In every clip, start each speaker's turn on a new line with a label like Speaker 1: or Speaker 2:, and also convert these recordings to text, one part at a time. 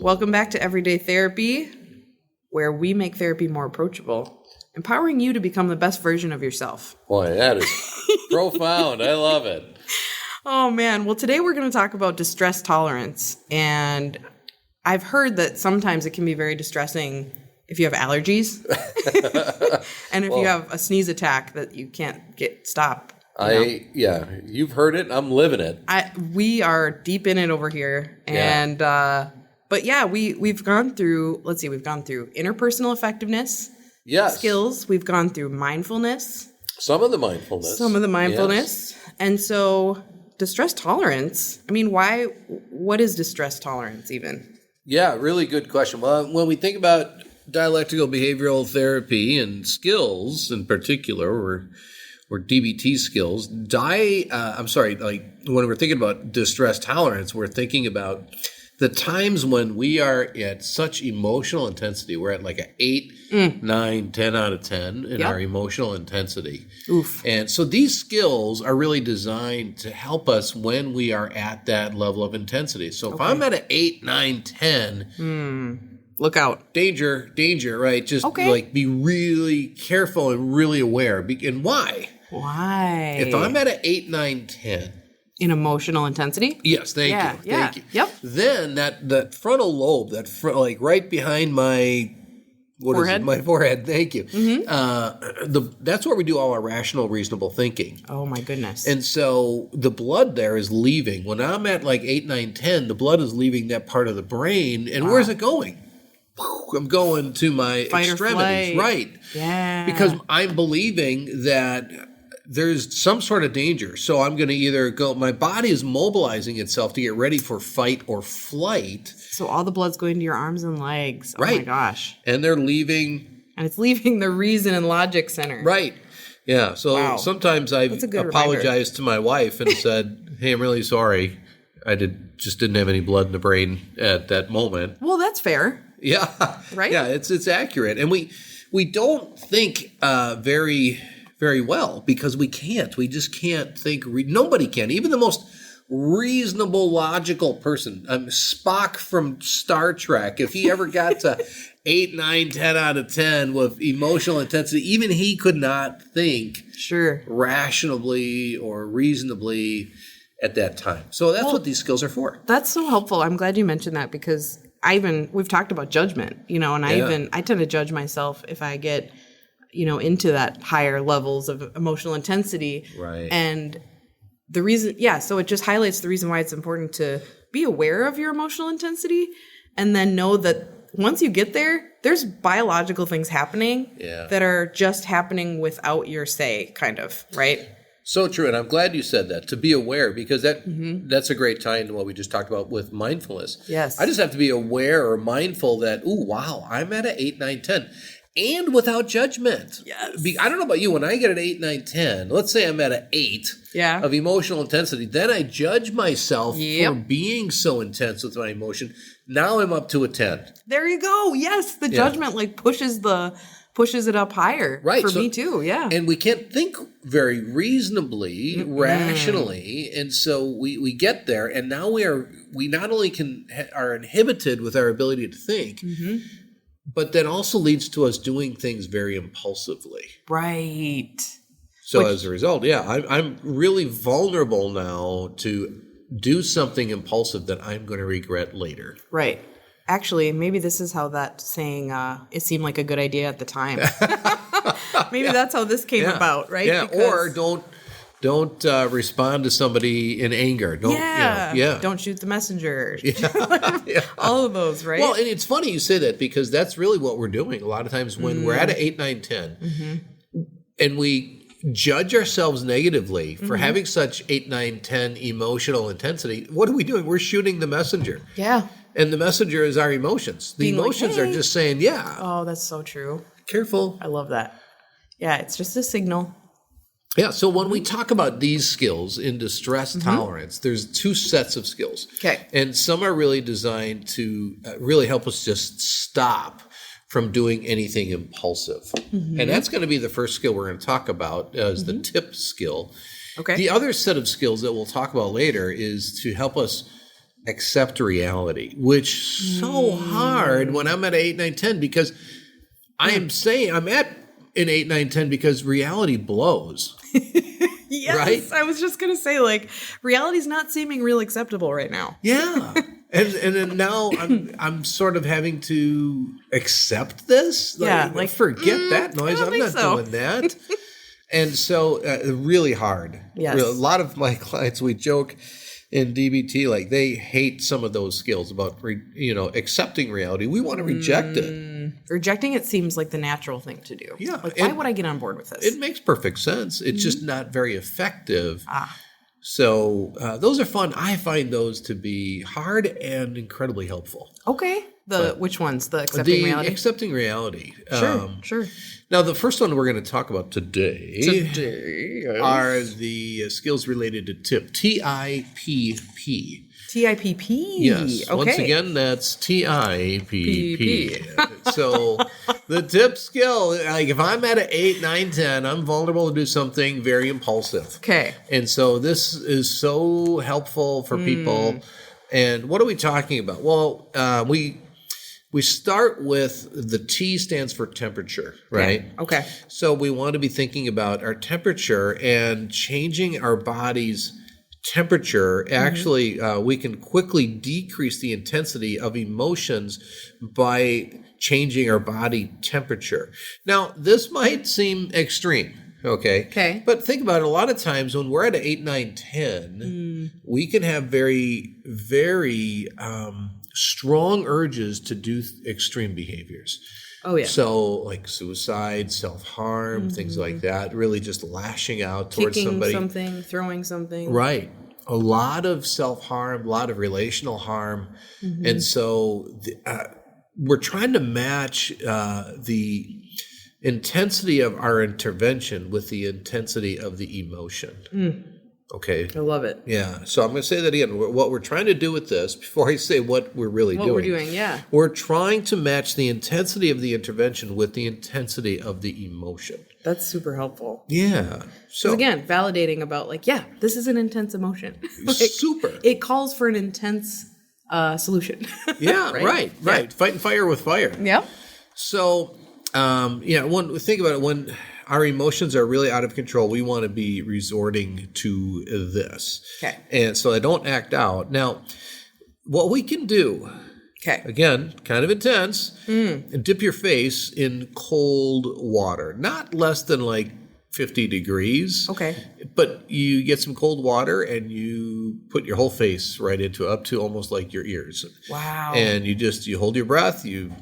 Speaker 1: Welcome back to Everyday Therapy, where we make therapy more approachable, empowering you to become the best version of yourself.
Speaker 2: Boy, that is profound. I love it.
Speaker 1: Oh, man. Well, today we're going to talk about distress tolerance. And I've heard that sometimes it can be very distressing if you have allergies and if you have a sneeze attack that you can't stop.
Speaker 2: You've heard it. I'm living it.
Speaker 1: We are deep in it over here. And, but yeah, we've gone through interpersonal effectiveness.
Speaker 2: Yes.
Speaker 1: Skills. We've gone through mindfulness.
Speaker 2: Some of the mindfulness.
Speaker 1: Yes. And so distress tolerance, I mean, what is distress tolerance even?
Speaker 2: Yeah, really good question. Well, when we think about dialectical behavioral therapy and skills in particular, or DBT skills, when we're thinking about distress tolerance, we're thinking about the times when we are at such emotional intensity. We're at like an 8, 9, 10 out of 10 in our emotional intensity.
Speaker 1: Oof.
Speaker 2: And so these skills are really designed to help us when we are at that level of intensity. So if I'm at an 8, 9, 10,
Speaker 1: look out.
Speaker 2: Danger, right? Just like be really careful and really aware. And why?
Speaker 1: Why?
Speaker 2: If I'm at an 8, 9, 10.
Speaker 1: In emotional intensity?
Speaker 2: Yes, thank you. Thank you.
Speaker 1: Yep.
Speaker 2: Then that frontal lobe, like right behind my
Speaker 1: forehead.
Speaker 2: My forehead. Thank you. Mm-hmm. That's where we do all our rational, reasonable thinking.
Speaker 1: Oh my goodness.
Speaker 2: And so the blood there is leaving. When I'm at like 8, 9, 10, the blood is leaving that part of the brain. And where's it going? I'm going to my
Speaker 1: fight
Speaker 2: extremities. Right.
Speaker 1: Yeah.
Speaker 2: Because I'm believing that there's some sort of danger. So I'm going to either my body is mobilizing itself to get ready for fight or flight.
Speaker 1: So all the blood's going to your arms and legs. Oh my gosh.
Speaker 2: And they're leaving.
Speaker 1: And it's leaving the reason and logic center.
Speaker 2: Right. Yeah. So sometimes I've apologized to my wife and said, hey, I'm really sorry. I just didn't have any blood in the brain at that moment.
Speaker 1: Well, that's fair.
Speaker 2: Yeah.
Speaker 1: Right?
Speaker 2: Yeah, it's accurate. And we don't think very well because we can't. We just can't think. Nobody can. Even the most reasonable, logical person, Spock from Star Trek, if he ever got to 8, 9, 10 out of 10 with emotional intensity, even he could not think rationally or reasonably at that time. So that's what these skills are for.
Speaker 1: That's so helpful. I'm glad you mentioned that because we've talked about judgment, and I tend to judge myself if I get into that higher levels of emotional intensity.
Speaker 2: Right.
Speaker 1: And the reason, so it just highlights the reason why it's important to be aware of your emotional intensity and then know that once you get there, there's biological things happening that are just happening without your say, kind of, right?
Speaker 2: So true. And I'm glad you said that, to be aware, because that's a great tie into what we just talked about with mindfulness.
Speaker 1: Yes.
Speaker 2: I just have to be aware or mindful that, I'm at an 8, 9, 10. And without judgment.
Speaker 1: Yes.
Speaker 2: I don't know about you. When I get an 8, 9, 10, let's say I'm at an 8 of emotional intensity, then I judge myself for being so intense with my emotion. Now I'm up to a 10.
Speaker 1: There you go. Yes, the judgment pushes it up higher.
Speaker 2: Right.
Speaker 1: For me too. Yeah.
Speaker 2: And we can't think very reasonably, rationally, and so we get there, and now we not only are inhibited with our ability to think. Mm-hmm. But that also leads to us doing things very impulsively.
Speaker 1: Right.
Speaker 2: So as a result, I'm really vulnerable now to do something impulsive that I'm going to regret later.
Speaker 1: Right. Actually, maybe this is how that saying, it seemed like a good idea at the time. Maybe that's how this came about, right?
Speaker 2: Yeah, or don't respond to somebody in anger.
Speaker 1: Don't shoot the messenger. All of those, right?
Speaker 2: Well, and it's funny you say that because that's really what we're doing. A lot of times when we're at an 8, 9, 10, and we judge ourselves negatively for having such 8, 9, 10 emotional intensity, what are we doing? We're shooting the messenger.
Speaker 1: Yeah.
Speaker 2: And the messenger is our emotions. The emotions are just saying,
Speaker 1: Oh, that's so true.
Speaker 2: Careful.
Speaker 1: I love that. Yeah, it's just a signal.
Speaker 2: Yeah, so when we talk about these skills in distress tolerance, there's 2 sets of skills.
Speaker 1: Okay.
Speaker 2: And some are really designed to really help us just stop from doing anything impulsive. Mm-hmm. And that's going to be the first skill we're going to talk about as the TIPP skill.
Speaker 1: Okay.
Speaker 2: The other set of skills that we'll talk about later is to help us accept reality, which so hard when I'm at 8, 9, 10 because I am saying I'm at an 8, 9, 10 because reality blows.
Speaker 1: Yes,
Speaker 2: right?
Speaker 1: I was just going to say, like, reality's not seeming real acceptable right now.
Speaker 2: Yeah. And then now I'm sort of having to accept this. Like forget that noise. I'm not doing that. And so really hard.
Speaker 1: Yes.
Speaker 2: A lot of my clients, we joke in DBT, like they hate some of those skills about, accepting reality. We want to reject it.
Speaker 1: Rejecting it seems like the natural thing to do.
Speaker 2: Yeah.
Speaker 1: Like, why would I get on board with this?
Speaker 2: It makes perfect sense. It's just not very effective. So those are fun. I find those to be hard and incredibly helpful.
Speaker 1: Okay. Which ones? The accepting reality?
Speaker 2: Accepting reality.
Speaker 1: Sure.
Speaker 2: Now, the first one we're going to talk about today are the skills related to TIPP. TIPP.
Speaker 1: TIPP.
Speaker 2: Yes. Okay. Once again, that's TIPP. So the TIPP skill, like if I'm at an 8, 9, 10, I'm vulnerable to do something very impulsive.
Speaker 1: Okay.
Speaker 2: And so this is so helpful for people. And what are we talking about? Well, we start with the T stands for temperature, right?
Speaker 1: Okay.
Speaker 2: So we want to be thinking about our temperature and changing our body's temperature. Actually, we can quickly decrease the intensity of emotions by changing our body temperature. Now, this might seem extreme. Okay. But think about it. A lot of times when we're at an 8, 9, 10, we can have very, very strong urges to do extreme behaviors.
Speaker 1: Oh, yeah.
Speaker 2: So like suicide, self-harm, things like that, really just lashing out towards somebody.
Speaker 1: Kicking something, throwing something.
Speaker 2: Right. A lot of self-harm, a lot of relational harm. And so we're trying to match the intensity of our intervention with the intensity of the emotion. Okay.
Speaker 1: I love it.
Speaker 2: Yeah. So I'm going to say that again. What we're trying to do with this, before I say what we're really doing.
Speaker 1: What we're doing, yeah.
Speaker 2: We're trying to match the intensity of the intervention with the intensity of the emotion.
Speaker 1: That's super helpful.
Speaker 2: Yeah. So
Speaker 1: again, validating about like, yeah, this is an intense emotion. Like,
Speaker 2: super.
Speaker 1: It calls for an intense solution.
Speaker 2: Yeah. Right. Yeah. Fighting fire with fire.
Speaker 1: Yeah.
Speaker 2: So, think about it. When our emotions are really out of control, we want to be resorting to this.
Speaker 1: Okay.
Speaker 2: And so they don't act out. Now, what we can do, again, kind of intense, and dip your face in cold water. Not less than like 50 degrees.
Speaker 1: Okay.
Speaker 2: But you get some cold water and you put your whole face right into it, up to almost like your ears.
Speaker 1: Wow.
Speaker 2: And you hold your breath, you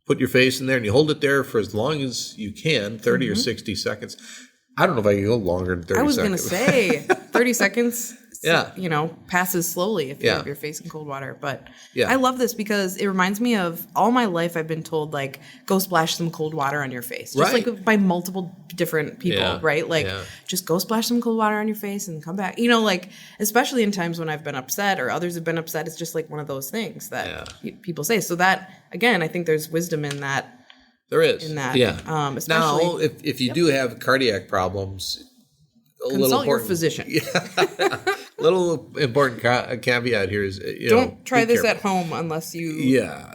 Speaker 2: put your face in there and you hold it there for as long as you can, 30 or 60 seconds. I don't know if I can go longer than 30 seconds.
Speaker 1: I was going to say 30 seconds,
Speaker 2: yeah.
Speaker 1: Passes slowly if you have your face in cold water. But
Speaker 2: yeah.
Speaker 1: I love this because it reminds me of all my life I've been told, like, go splash some cold water on your face. Just like by multiple different people, right? Like, just go splash some cold water on your face and come back. Like, especially in times when I've been upset or others have been upset, it's just like one of those things that people say. So that, again, I think there's wisdom in that.
Speaker 2: There is.
Speaker 1: In that.
Speaker 2: Yeah.
Speaker 1: Especially,
Speaker 2: now, if you do have cardiac problems,
Speaker 1: consult your physician.
Speaker 2: Little important caveat here is
Speaker 1: don't try this at home unless you are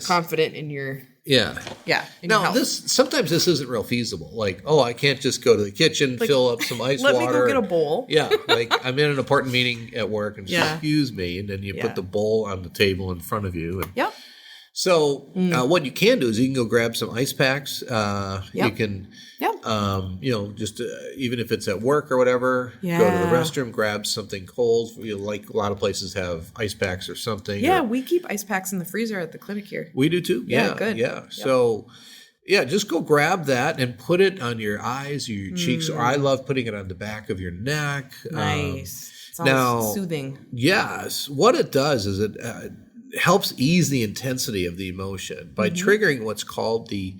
Speaker 1: confident in your
Speaker 2: Now sometimes this isn't real feasible. Like, I can't just go to the kitchen, fill up some ice
Speaker 1: water.
Speaker 2: Let
Speaker 1: me go get a bowl.
Speaker 2: Yeah, like I'm in an important meeting at work and excuse me, and then you put the bowl on the table in front of you. And, so what you can do is you can go grab some ice packs. You can, just even if it's at work or whatever, go to the restroom, grab something cold. Like a lot of places have ice packs or something.
Speaker 1: Yeah, we keep ice packs in the freezer at the clinic here.
Speaker 2: We do too. Yeah, good. Yeah. Yep. So, just go grab that and put it on your eyes or your cheeks. Or I love putting it on the back of your neck.
Speaker 1: Nice. Sounds soothing.
Speaker 2: Yes. What it does is it helps ease the intensity of the emotion by triggering what's called the,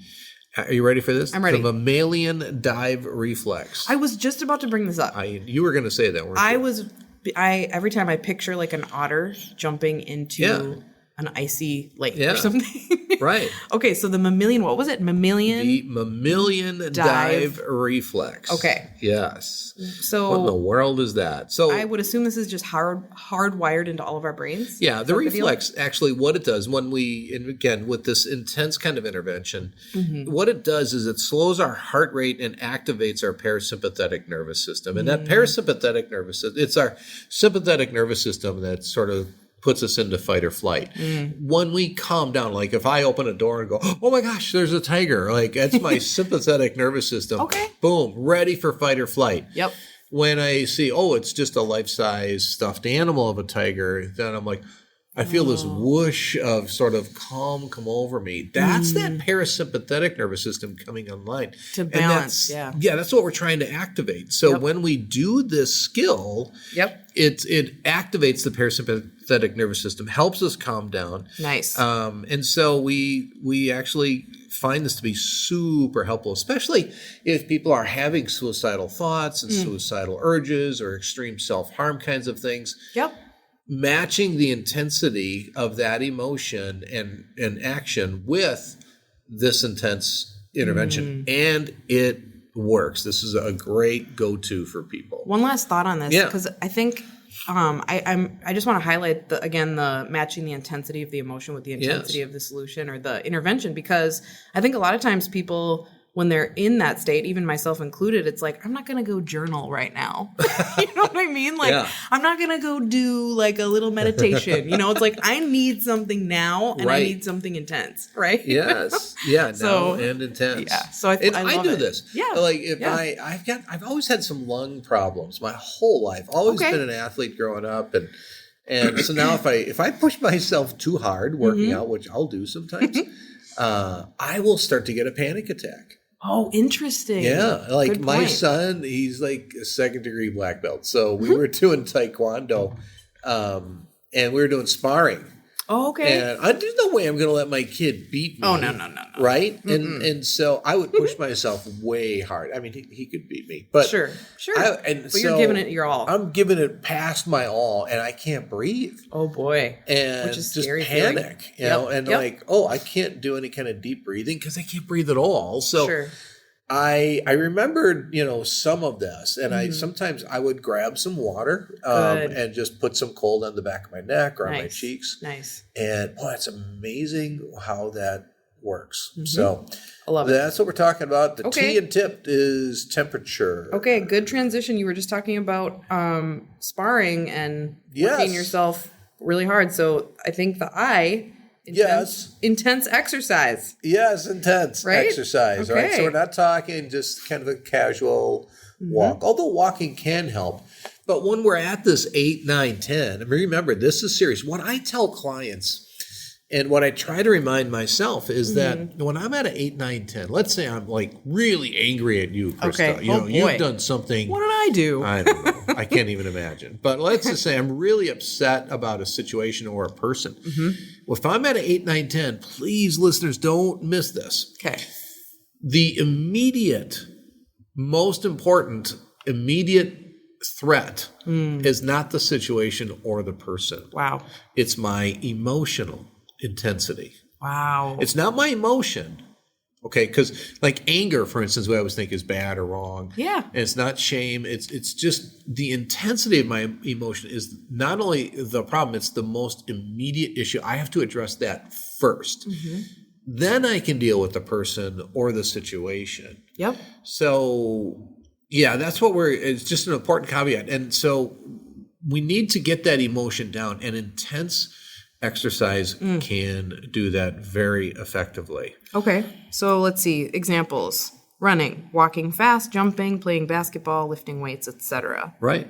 Speaker 2: are you ready for this?
Speaker 1: I'm ready.
Speaker 2: The mammalian dive reflex.
Speaker 1: I was just about to bring this up.
Speaker 2: You were going to say that, weren't you?
Speaker 1: Every time I picture like an otter jumping into an icy lake
Speaker 2: Yeah.
Speaker 1: or something.
Speaker 2: Right.
Speaker 1: Okay, so the mammalian, what was it? Mammalian?
Speaker 2: The mammalian dive reflex.
Speaker 1: Okay.
Speaker 2: Yes.
Speaker 1: So
Speaker 2: What in the world is that? So
Speaker 1: I would assume this is just hardwired into all of our brains.
Speaker 2: yeah,
Speaker 1: Is
Speaker 2: the
Speaker 1: that deal?
Speaker 2: reflex, actually what it does when we, and again, with this intense kind of intervention,
Speaker 1: Mm-hmm.
Speaker 2: what it does is it slows our heart rate and activates our parasympathetic nervous system. And that parasympathetic nervous system, it's our sympathetic nervous system that sort of puts us into fight or flight. When we calm down, like if I open a door and go, oh my gosh, there's a tiger, like that's my sympathetic nervous system.
Speaker 1: Okay.
Speaker 2: Boom, ready for fight or flight.
Speaker 1: Yep.
Speaker 2: When I see, oh, it's just a life-size stuffed animal of a tiger, then I'm like, I feel this whoosh of sort of calm come over me. That's that parasympathetic nervous system coming online.
Speaker 1: To
Speaker 2: And
Speaker 1: balance,
Speaker 2: that's,
Speaker 1: yeah.
Speaker 2: that's what we're trying to activate. So when we do this skill, it activates the parasympathetic nervous system, helps us calm down.
Speaker 1: Nice.
Speaker 2: And so we actually find this to be super helpful, especially if people are having suicidal thoughts and suicidal urges or extreme self-harm kinds of things.
Speaker 1: Yep.
Speaker 2: Matching the intensity of that emotion and action with this intense intervention. And it works. This is a great go-to for people.
Speaker 1: One last thought on this,
Speaker 2: Yeah.
Speaker 1: because I think I just want to highlight the matching the intensity of the emotion with the intensity of the solution or the intervention, because I think a lot of times people, when they're in that state, even myself included, it's like, I'm not going to go journal right now. You know what I mean? Like, I'm not going to go do like a little meditation. It's like, I need something now and I need something intense, right?
Speaker 2: Yes. Yeah.
Speaker 1: So,
Speaker 2: now and intense.
Speaker 1: Yeah. So I love
Speaker 2: do
Speaker 1: it.
Speaker 2: this.
Speaker 1: Yeah.
Speaker 2: Like if I've always had some lung problems my whole life. Always been an athlete growing up, and so now if I push myself too hard working out, which I'll do sometimes, I will start to get a panic attack.
Speaker 1: Oh, interesting.
Speaker 2: Yeah, like
Speaker 1: Good
Speaker 2: my
Speaker 1: point.
Speaker 2: son, he's like a 2nd-degree black belt. So we were doing taekwondo, and we were doing sparring.
Speaker 1: Oh, okay.
Speaker 2: And there's no way I'm going to let my kid beat me.
Speaker 1: Oh, no.
Speaker 2: Right? And so I would push myself way hard. I mean, he could beat me. But
Speaker 1: Sure.
Speaker 2: but
Speaker 1: you're giving it your all.
Speaker 2: I'm giving it past my all, and I can't breathe.
Speaker 1: Oh, boy.
Speaker 2: And
Speaker 1: Which is
Speaker 2: just
Speaker 1: scary
Speaker 2: panic, you know, and like, I can't do any kind of deep breathing because I can't breathe at all. So
Speaker 1: Sure.
Speaker 2: I remembered, some of this, and sometimes I would grab some water and just put some cold on the back of my neck or on my cheeks.
Speaker 1: Nice.
Speaker 2: And it's amazing how that works. So
Speaker 1: I love it.
Speaker 2: that's what we're talking about. The T in TIPP is temperature.
Speaker 1: Okay, good transition. You were just talking about sparring and working yourself really hard. So I think the I, intense exercise.
Speaker 2: Yes, intense exercise.
Speaker 1: Okay.
Speaker 2: Right. So we're not talking just kind of a casual walk, although walking can help. But when we're at this 8, 9, 10, and remember, this is serious. What I tell clients and what I try to remind myself is that when I'm at an 8, 9, 10, let's say I'm like really angry at you, Krista.
Speaker 1: Okay.
Speaker 2: You've done something.
Speaker 1: What did I do?
Speaker 2: I don't know. I can't even imagine. But let's just say I'm really upset about a situation or a person. Well, if I'm at an 8, 9, 10, please, listeners, don't miss this.
Speaker 1: Okay.
Speaker 2: The most important threat is not the situation or the person.
Speaker 1: Wow.
Speaker 2: It's my emotional intensity.
Speaker 1: Wow.
Speaker 2: It's not my emotion. Okay, because like anger, for instance, we always think is bad or wrong.
Speaker 1: Yeah.
Speaker 2: And it's not shame. It's just the intensity of my emotion is not only the problem, it's the most immediate issue. I have to address that first. Then I can deal with the person or the situation.
Speaker 1: Yep.
Speaker 2: So, that's what it's just an important caveat. And so we need to get that emotion down, and intense exercise can do that very effectively.
Speaker 1: Okay. So let's see. Examples. Running, walking fast, jumping, playing basketball, lifting weights, etc.
Speaker 2: Right.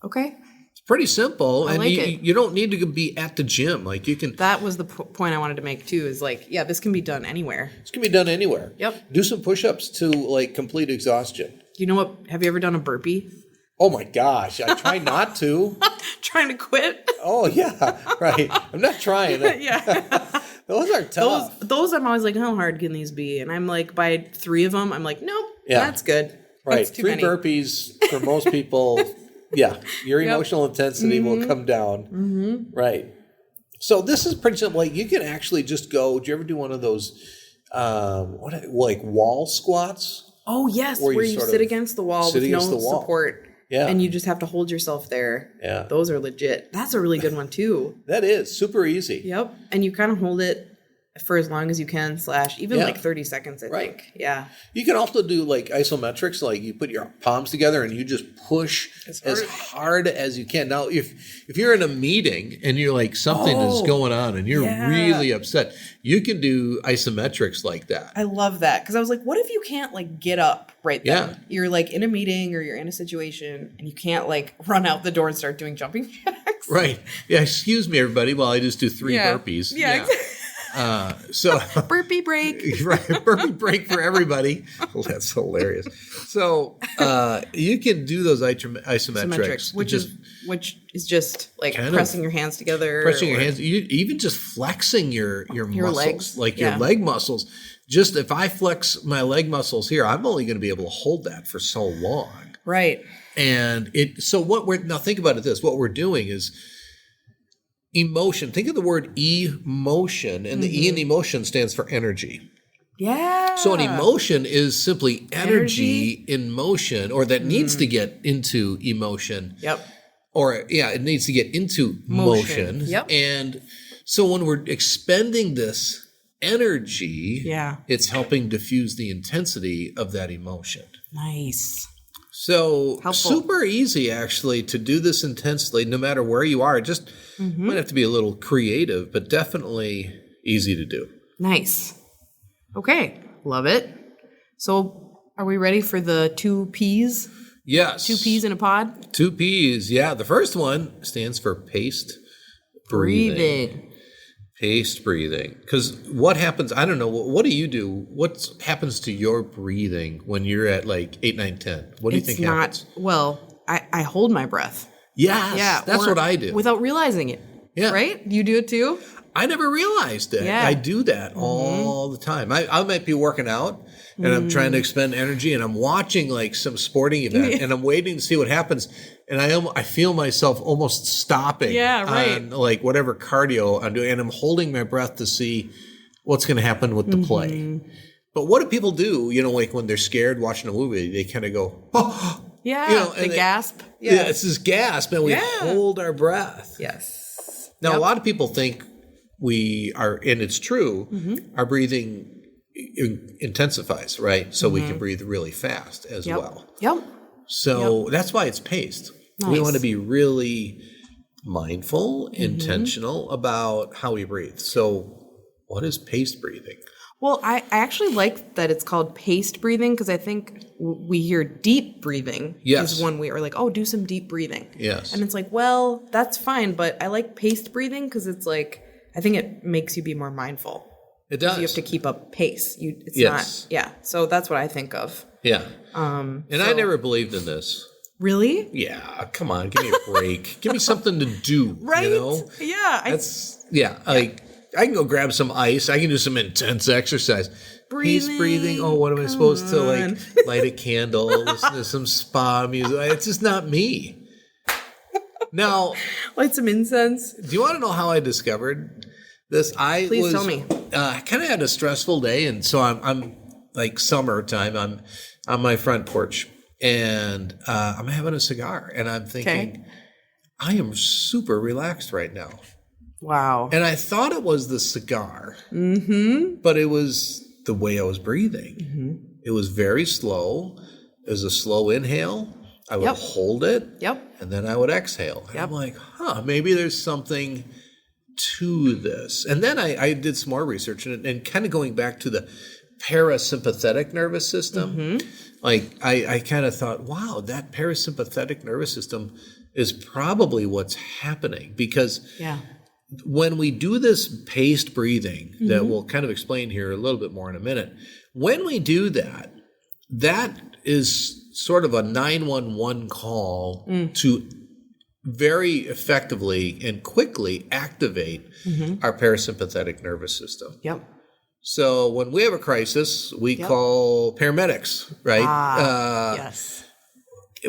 Speaker 1: Okay.
Speaker 2: It's pretty simple.
Speaker 1: I
Speaker 2: and
Speaker 1: like it.
Speaker 2: You don't need to be at the gym. Like you can.
Speaker 1: That was the point I wanted to make too, is like, this can be done anywhere.
Speaker 2: This can be done anywhere.
Speaker 1: Yep.
Speaker 2: Do some push-ups to like complete exhaustion.
Speaker 1: You know what? Have you ever done a burpee?
Speaker 2: Oh my gosh. I try not to.
Speaker 1: Trying to quit?
Speaker 2: Oh yeah. Right. I'm not trying.
Speaker 1: Yeah.
Speaker 2: Those are tough.
Speaker 1: Those I'm always like, how hard can these be? And I'm like, by 3 of them, I'm like, nope, that's good.
Speaker 2: Right.
Speaker 1: That's too
Speaker 2: 3
Speaker 1: many.
Speaker 2: burpees for most people. Your emotional intensity will come down. Right. So this is pretty simple. Like you can actually just go. Do you ever do one of those, like wall squats?
Speaker 1: Oh yes, where you sit against the wall with no support.
Speaker 2: Yeah.
Speaker 1: And you just have to hold yourself there.
Speaker 2: Yeah.
Speaker 1: Those are legit. That's a really good one too.
Speaker 2: That is super easy.
Speaker 1: Yep. And you kind of hold it for as long as you can, even like 30 seconds, I think. Yeah.
Speaker 2: You can also do like isometrics, like you put your palms together and you just push as hard as you can. Now, if you're in a meeting and you're like something is going on and you're really upset, you can do isometrics like that.
Speaker 1: I love that. Because I was like, what if you can't like get up right then? Yeah. You're like in a meeting or you're in a situation and you can't like run out the door and start doing jumping jacks.
Speaker 2: Right. Yeah. Excuse me, everybody, while I just do 3 burpees.
Speaker 1: Yeah.
Speaker 2: So
Speaker 1: burpee break,
Speaker 2: right? Burpee break for everybody. Well, that's hilarious. So you can do those isometrics,
Speaker 1: which is just like pressing your hands together,
Speaker 2: your hands. You even just flexing your muscles,
Speaker 1: legs,
Speaker 2: like your leg muscles. Just if I flex my leg muscles here, I'm only going to be able to hold that for so long,
Speaker 1: right?
Speaker 2: And now think about it. What we're doing is emotion. Think of the word emotion, and the E in emotion stands for energy.
Speaker 1: Yeah.
Speaker 2: So an emotion is simply energy in motion, or that needs to get into emotion.
Speaker 1: Yep.
Speaker 2: Or it needs to get into motion.
Speaker 1: Yep.
Speaker 2: And so when we're expending this energy, it's helping diffuse the intensity of that emotion.
Speaker 1: Nice.
Speaker 2: So super easy, actually, to do this intensely, no matter where you are. Just might have to be a little creative, but definitely easy to do.
Speaker 1: Nice. Okay. Love it. So are we ready for the 2 Ps?
Speaker 2: Yes.
Speaker 1: 2 Ps in a pod?
Speaker 2: 2 Ps, yeah. The first one stands for paced breathing. Paced breathing. Because what happens, I don't know, what do you do? What happens to your breathing when you're at like 8, 9, 10? What do you think happens?
Speaker 1: I hold my breath.
Speaker 2: Yes, yeah, that's what I do.
Speaker 1: Without realizing it. Yeah. Right? You do it too?
Speaker 2: I never realized it. Yeah. I do that all the time. I might be working out and I'm trying to expend energy and I'm watching like some sporting event and I'm waiting to see what happens. And I feel myself almost stopping on like whatever cardio I'm doing. And I'm holding my breath to see what's going to happen with the play. But what do people do, like when they're scared watching a movie, they kind of go, oh.
Speaker 1: Yeah, they gasp.
Speaker 2: Yeah, it's this gasp and we hold our breath.
Speaker 1: Yes.
Speaker 2: Now, a lot of people think we are, and it's true, our breathing intensifies, right? So we can breathe really fast as well.
Speaker 1: Yep.
Speaker 2: So that's why it's paced. Nice. We want to be really mindful, intentional about how we breathe. So what is paced breathing?
Speaker 1: Well, I actually like that it's called paced breathing because I think we hear deep breathing is one we are like, oh, do some deep breathing.
Speaker 2: Yes.
Speaker 1: And it's like, well, that's fine, but I like paced breathing because it's like, I think it makes you be more mindful.
Speaker 2: It does.
Speaker 1: You have to keep up pace. It's not. Yeah. So that's what I think of.
Speaker 2: Yeah. I never believed in this.
Speaker 1: Really?
Speaker 2: Yeah. Come on. Give me a break. Give me something to do.
Speaker 1: Right?
Speaker 2: Yeah. Like I can go grab some ice. I can do some intense exercise. Paced breathing. Oh, what am I supposed to like? Light a candle, listen to some spa music. It's just not me. Now,
Speaker 1: light some incense.
Speaker 2: Do you want to know how I discovered this?
Speaker 1: Please tell me.
Speaker 2: I kind of had a stressful day, and so I'm like summertime. I'm on my front porch, and I'm having a cigar, and I'm thinking, I am super relaxed right now.
Speaker 1: Wow.
Speaker 2: And I thought it was the cigar, but it was the way I was breathing. It was very slow. It was a slow inhale. I would hold it, and then I would exhale. And I'm like, maybe there's something to this. And then I did some more research, and kind of going back to the parasympathetic nervous system, like I kind of thought, wow, that parasympathetic nervous system is probably what's happening. Because when we do this paced breathing that we'll kind of explain here a little bit more in a minute, when we do that, that is sort of a 911 call to very effectively and quickly activate our parasympathetic nervous system.
Speaker 1: Yep.
Speaker 2: So when we have a crisis, we call paramedics, right?
Speaker 1: Yes.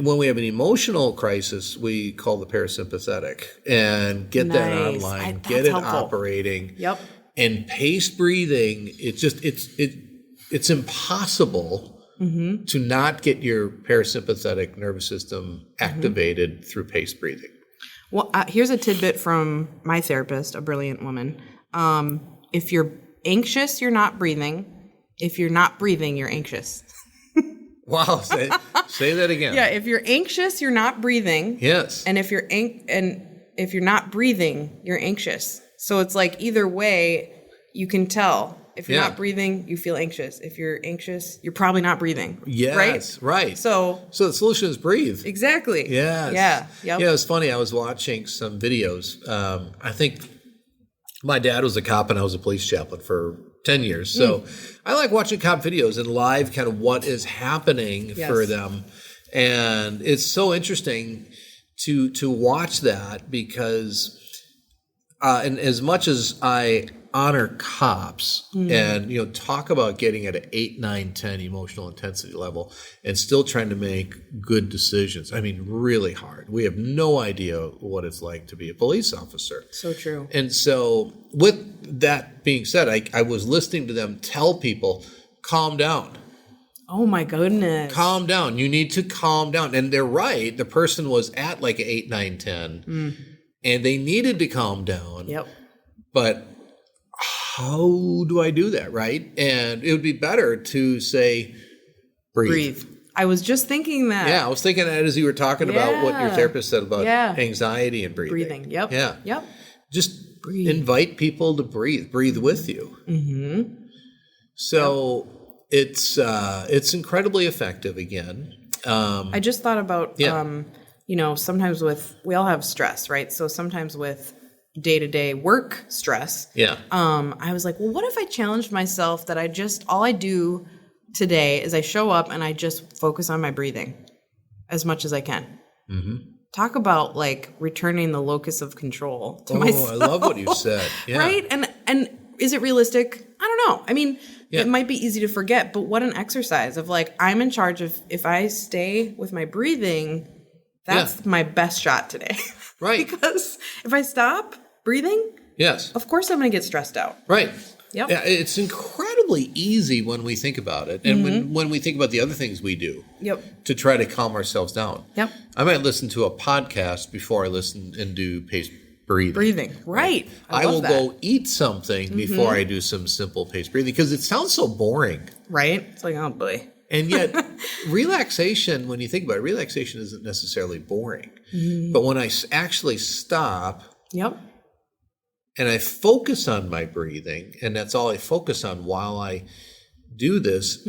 Speaker 2: when we have an emotional crisis, we call the parasympathetic and get that online, get it helpful. Operating.
Speaker 1: Yep.
Speaker 2: And pace breathing, it's impossible to not get your parasympathetic nervous system activated through pace breathing.
Speaker 1: Well, here's a tidbit from my therapist, a brilliant woman. If you're anxious, you're not breathing. If you're not breathing, you're anxious.
Speaker 2: Wow, say that again.
Speaker 1: Yeah, if you're anxious, you're not breathing.
Speaker 2: Yes.
Speaker 1: And if you're not breathing, you're anxious. So it's like either way, you can tell. If you're not breathing, you feel anxious. If you're anxious, you're probably not breathing.
Speaker 2: Yes, right.
Speaker 1: So
Speaker 2: the solution is breathe.
Speaker 1: Exactly.
Speaker 2: Yes.
Speaker 1: Yeah. Yep.
Speaker 2: Yeah, it was funny. I was watching some videos. I think my dad was a cop and I was a police chaplain for 10 years. So I like watching cop videos and live kind of what is happening for them. And it's so interesting to watch that because and as much as I honor cops and talk about getting at an 8, 9, 10 emotional intensity level and still trying to make good decisions. I mean, really hard. We have no idea what it's like to be a police officer.
Speaker 1: So true.
Speaker 2: And so with that being said, I was listening to them tell people, calm down.
Speaker 1: Oh my goodness.
Speaker 2: Calm down. You need to calm down. And they're right. The person was at like an 8, 9, 10 and they needed to calm down.
Speaker 1: Yep.
Speaker 2: But how do I do that, right? And it would be better to say, breathe.
Speaker 1: I was just thinking that.
Speaker 2: Yeah, I was thinking that as you were talking about what your therapist said about anxiety and breathing.
Speaker 1: Breathing, yep.
Speaker 2: Yeah.
Speaker 1: Yep.
Speaker 2: Just invite people to breathe with you. Mm-hmm. So it's incredibly effective again.
Speaker 1: I just thought about, sometimes we all have stress, right? So sometimes with day-to-day work stress.
Speaker 2: Yeah.
Speaker 1: I was like, well, what if I challenged myself that all I do today is I show up and I just focus on my breathing as much as I can. Mm-hmm. Talk about like returning the locus of control to myself.
Speaker 2: I love what you said. Yeah.
Speaker 1: Right? And is it realistic? I don't know. I mean, it might be easy to forget, but what an exercise of like, I'm in charge of, if I stay with my breathing, that's my best shot today.
Speaker 2: Right.
Speaker 1: Because if I stop breathing, of course I'm going to get stressed out.
Speaker 2: Right.
Speaker 1: Yep.
Speaker 2: Yeah, it's incredibly easy when we think about it. And when we think about the other things we do to try to calm ourselves down.
Speaker 1: Yep.
Speaker 2: I might listen to a podcast before I listen and do paced breathing.
Speaker 1: Right.
Speaker 2: I will go eat something before I do some simple paced breathing because it sounds so boring.
Speaker 1: Right. It's like, oh boy.
Speaker 2: And yet relaxation, when you think about it, relaxation isn't necessarily boring. But when I actually stop and I focus on my breathing, and that's all I focus on while I do this,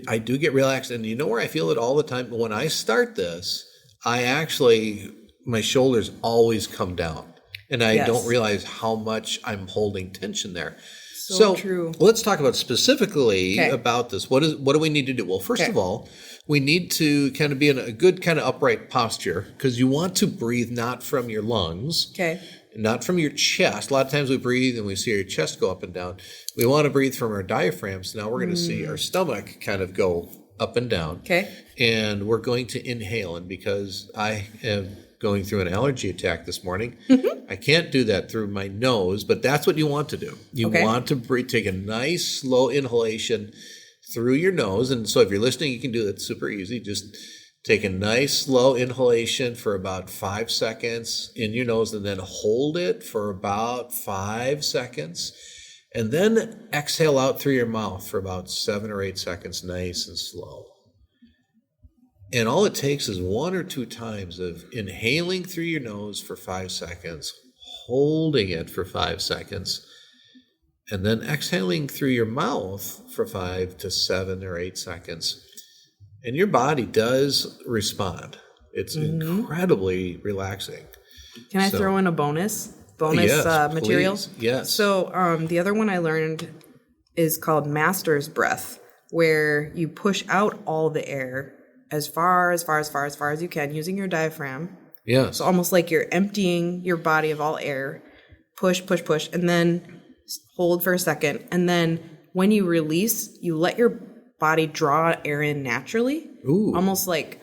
Speaker 2: I do get relaxed. And you know where I feel it all the time? When I start this, my shoulders always come down. And I don't realize how much I'm holding tension there. So
Speaker 1: true.
Speaker 2: Let's talk about specifically about this. What do we need to do? Well, first of all, we need to kind of be in a good kind of upright posture because you want to breathe not from your lungs, not from your chest. A lot of times we breathe and we see our chest go up and down. We want to breathe from our diaphragm. So now we're going to see our stomach kind of go up and down. And we're going to inhale. And because I am going through an allergy attack this morning, I can't do that through my nose, but that's what you want to do. You want to breathe, take a nice slow inhalation through your nose. And so if you're listening, you can do that super easy. Just take a nice slow inhalation for about 5 seconds in your nose and then hold it for about 5 seconds. And then exhale out through your mouth for about 7 or 8 seconds, nice and slow. And all it takes is 1 or 2 times of inhaling through your nose for 5 seconds, holding it for 5 seconds, and then exhaling through your mouth for 5 to 7 or 8 seconds. And your body does respond. It's incredibly relaxing.
Speaker 1: Can I throw in a bonus material?
Speaker 2: Please. Yes.
Speaker 1: So the other one I learned is called master's breath, where you push out all the air as far as you can using your diaphragm.
Speaker 2: Yes.
Speaker 1: So almost like you're emptying your body of all air. Push, and then hold for a second. And then when you release, you let your body draw air in naturally.
Speaker 2: Ooh.
Speaker 1: Almost like,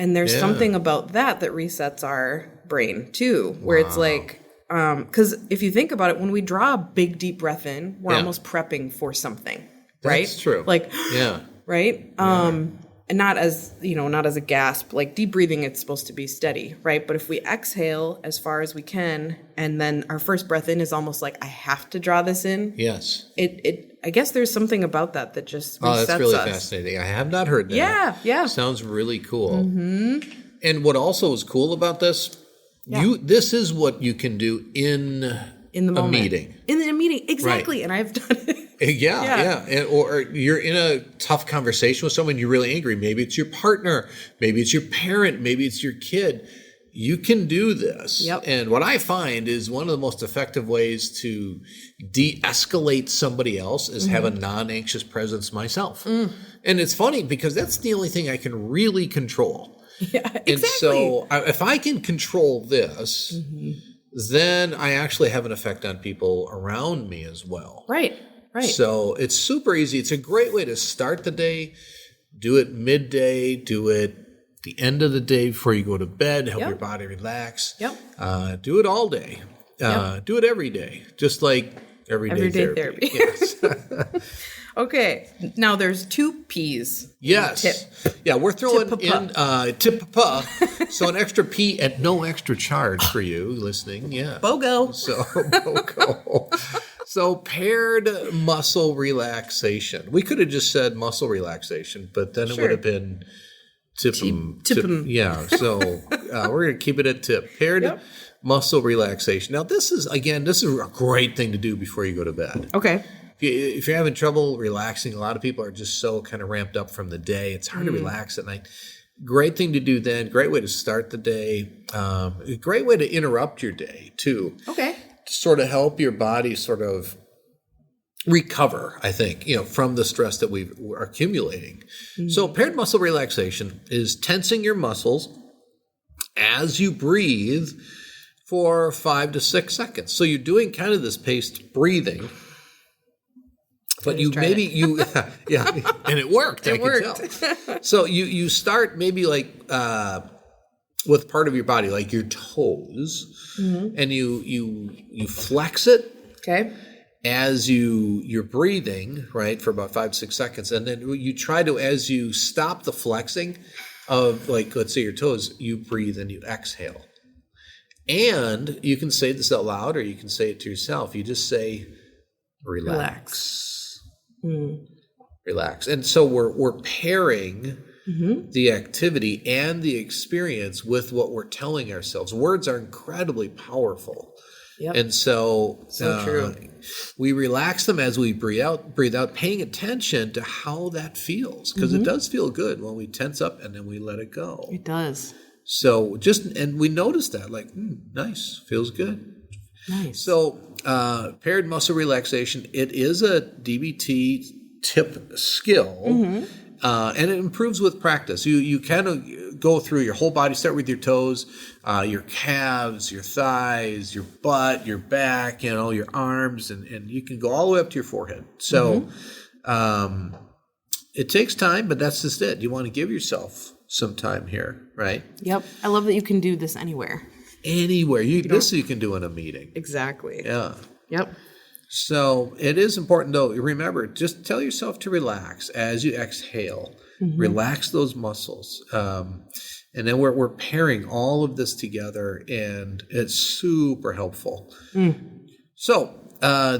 Speaker 1: And there's something about that resets our brain too, where it's like, because if you think about it, when we draw a big, deep breath in, we're almost prepping for something, right?
Speaker 2: That's true.
Speaker 1: Like, right?
Speaker 2: Yeah.
Speaker 1: And not as, not as a gasp, like deep breathing, it's supposed to be steady, right? But if we exhale as far as we can, and then our first breath in is almost like, I have to draw this in.
Speaker 2: Yes.
Speaker 1: I guess there's something about that just resets us.
Speaker 2: Oh, that's really fascinating. I have not heard that.
Speaker 1: Yeah.
Speaker 2: Sounds really cool. Mm-hmm. And what also is cool about this, this is what you can do in the moment. Meeting.
Speaker 1: In a meeting, exactly. Right. And I've done it.
Speaker 2: Yeah. Or you're in a tough conversation with someone, you're really angry. Maybe it's your partner. Maybe it's your parent. Maybe it's your kid. You can do this.
Speaker 1: Yep.
Speaker 2: And what I find is one of the most effective ways to de-escalate somebody else is have a non-anxious presence myself. And it's funny because that's the only thing I can really control.
Speaker 1: Yeah, exactly.
Speaker 2: And so if I can control this, then I actually have an effect on people around me as well.
Speaker 1: Right.
Speaker 2: So it's super easy. It's a great way to start the day. Do it midday. Do it the end of the day before you go to bed. Help your body relax.
Speaker 1: Yep.
Speaker 2: Do it all day. Do it every day. Just like everyday therapy. Yes.
Speaker 1: Okay. Now there's 2 P's.
Speaker 2: Yes.
Speaker 1: Tip.
Speaker 2: Yeah, we're throwing in TIPP. So an extra P at no extra charge for you listening. Yeah.
Speaker 1: BOGO.
Speaker 2: So BOGO. So paired muscle relaxation. We could have just said muscle relaxation, but then it would have been TIPP. Yeah. So we're going to keep it at TIPP. Paired muscle relaxation. Now this is a great thing to do before you go to bed.
Speaker 1: Okay.
Speaker 2: If you're having trouble relaxing, a lot of people are just so kind of ramped up from the day. It's hard to relax at night. Great thing to do then. Great way to start the day. A great way to interrupt your day too.
Speaker 1: Okay.
Speaker 2: To sort of help your body sort of recover, I think, from the stress that we're accumulating. So paired muscle relaxation is tensing your muscles as you breathe for 5 to 6 seconds. So you're doing kind of this paced breathing. But and it worked. I can tell. So you start maybe like with part of your body, like your toes, and you flex it.
Speaker 1: Okay.
Speaker 2: As you're breathing, right, for about 5-6 seconds, and then you try to, as you stop the flexing of, like, let's say your toes, you breathe and you exhale, and you can say this out loud or you can say it to yourself. You just say, relax. Relax. And so we're pairing the activity and the experience with what we're telling ourselves. Words are incredibly powerful. Yep. And so
Speaker 1: true.
Speaker 2: We relax them as we breathe out, paying attention to how that feels, because it does feel good when we tense up and then we let it go.
Speaker 1: It does.
Speaker 2: So and we notice that, like, nice, feels good.
Speaker 1: Nice.
Speaker 2: So paired muscle relaxation, it is a DBT TIPP skill, and it improves with practice. You kind of go through your whole body, start with your toes, your calves, your thighs, your butt, your back, your arms, and you can go all the way up to your forehead. So it takes time, but that's just it. You want to give yourself some time here, right?
Speaker 1: Yep. I love that you can do this anywhere.
Speaker 2: Anywhere. This you can do in a meeting.
Speaker 1: Exactly.
Speaker 2: Yeah.
Speaker 1: Yep.
Speaker 2: So it is important, though. Remember, just tell yourself to relax as you exhale. Relax those muscles. And then we're pairing all of this together, and it's super helpful. So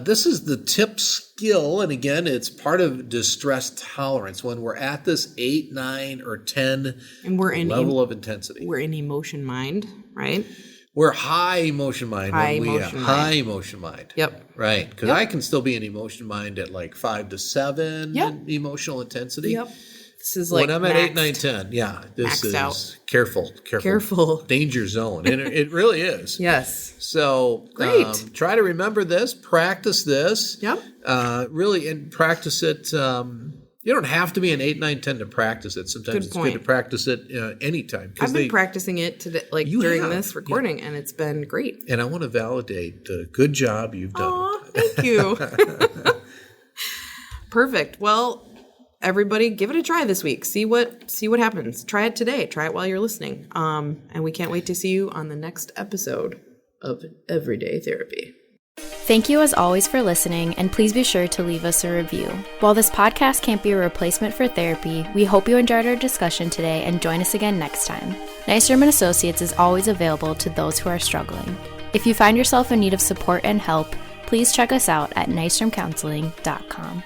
Speaker 2: this is the TIPP skill. And again, it's part of distress tolerance. When we're at this 8, 9, or 10
Speaker 1: and we're in
Speaker 2: level of intensity.
Speaker 1: We're in emotion mind, right?
Speaker 2: We're high emotion mind. High emotion mind.
Speaker 1: Yep.
Speaker 2: Right. Because I can still be in emotion mind at like 5 to 7 emotional intensity.
Speaker 1: Yep. This is like
Speaker 2: when I'm at 8, 9, 10. Yeah. This is
Speaker 1: out.
Speaker 2: Careful. Danger zone. And it really is.
Speaker 1: Yes.
Speaker 2: So
Speaker 1: great.
Speaker 2: Try to remember this. Practice this.
Speaker 1: Yep.
Speaker 2: Really, and practice it. You don't have to be an 8, 9, 10 to practice it. Sometimes it's good to practice it anytime.
Speaker 1: I've been practicing it today, during this recording, and it's been great.
Speaker 2: And I want to validate the good job you've done.
Speaker 1: Aw, thank you. Perfect. Well, everybody, give it a try this week. See what happens. Try it today. Try it while you're listening. And we can't wait to see you on the next episode of Everyday Therapy.
Speaker 3: Thank you as always for listening, and please be sure to leave us a review. While this podcast can't be a replacement for therapy, we hope you enjoyed our discussion today and join us again next time. Nystrom & Associates is always available to those who are struggling. If you find yourself in need of support and help, please check us out at nystromcounseling.com.